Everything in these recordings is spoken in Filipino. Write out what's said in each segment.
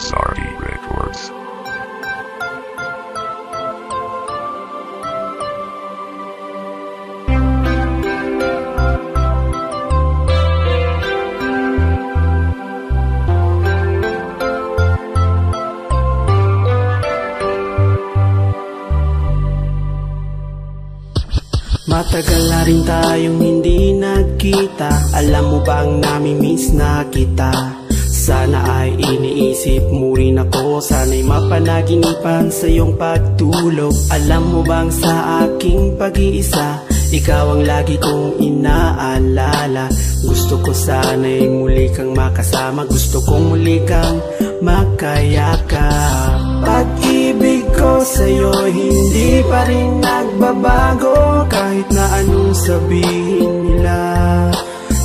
SRD Records. Matagal na rin tayong hindi nagkita. Alam mo bang nami-miss na kita? Sana ay iniisip mo rin ako. Sana'y mapanaginipan sa iyong pagtulog. Alam mo bang sa aking pag-iisa, ikaw ang lagi kong inaalala. Gusto ko sana'y muli kang makasama. Gusto kong muli kang makayakap. Pag-ibig ko sa'yo hindi pa rin nagbabago. Kahit na anong sabihin nila,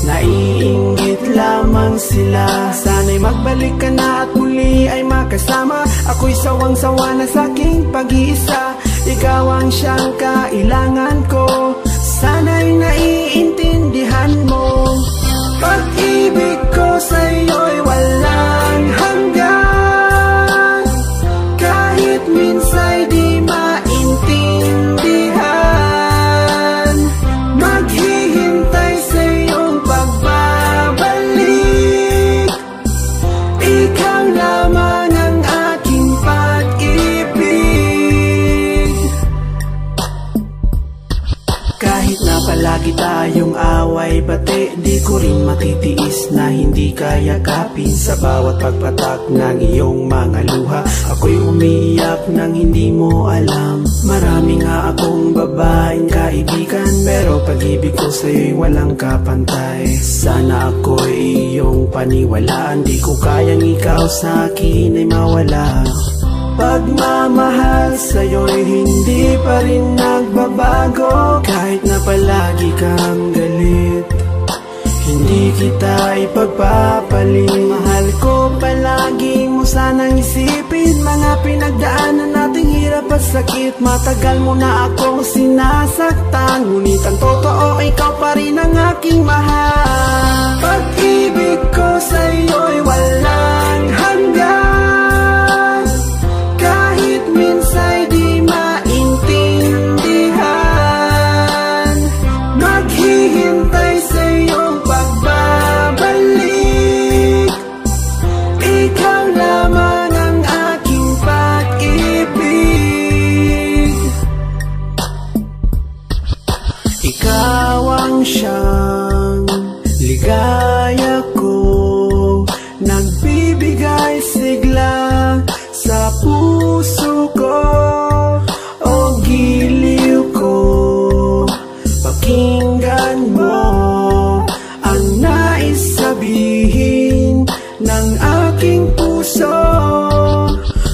naiinggit lamang sila. Sana'y magbalik ka na at muli ay makasama. Ako'y sawang-sawa na sa'king pag-iisa. Ikaw ang siyang kailangan ko. Sana'y naiintindihan mo. Pag-ibig ko sa'yo'y walang hanggan. Kahit minsa'y di maintindihan, maghihintay sa iyong pagbabalik. Ikaw lamang ang aking pag-ibig. Kahit na palagi tayong away-bate, di ko rin matitiis na hindi kayakapin. Sa bawat pagpatak ng iyong mga luha, ako'y umiiyak nang hindi mo alam. Marami nga akong babaeng kaibigan, pero pag-ibig ko sa'yo'y walang kapantay. Sana ako'y iyong paniwalaan, di ko kayang ikaw sa'kin ay mawala. Pagmamahal sa'yo'y hindi pa rin nagbabago. Kahit na palagi kang galit, hindi kita ipagpapalit. Mahal ko palagi mo sanang isipin mga pinagdaanan nating hirap at sakit. Matagal mo na akong sinasaktan, ngunit ang totoo ikaw pa rin ang aking mahal. Pag-ibig ko sa'yo'y walang hanggan. Kahit minsa'y di maintindihan, maghihintay sa iyong pagbabalik. Ikaw lamang ang aking pag-ibig. Ikaw ang siyang ligaya ko, nagbibigay sigla sa puso ko. O giliw ko, pakinggan mo ang nais sabihin ng aking puso.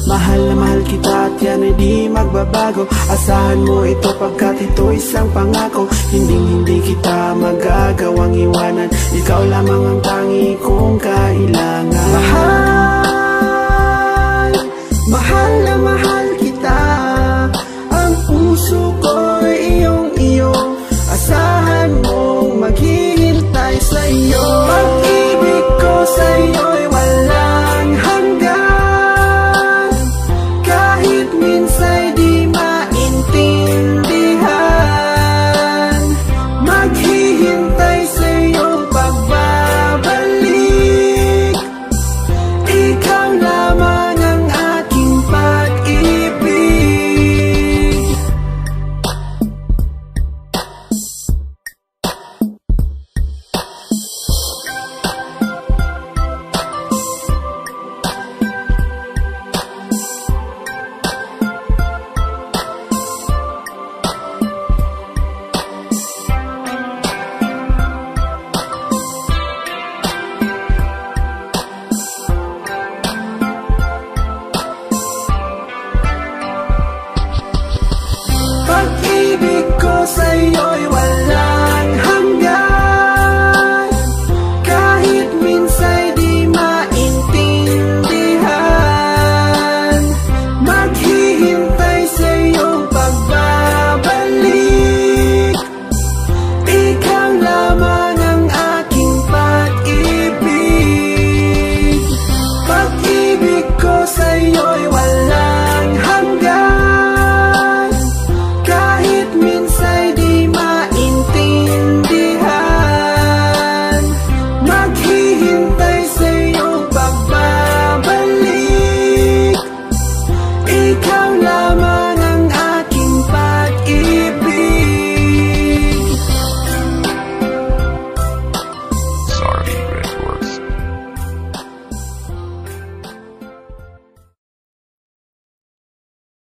Mahal na mahal kita at yan ay di magbabago. Asahan mo ito pagkat ito isang pangako. Hindi kita magagawang iwanan. Ikaw lamang ang tangi kong kailangan. Mahal, mahal na mahal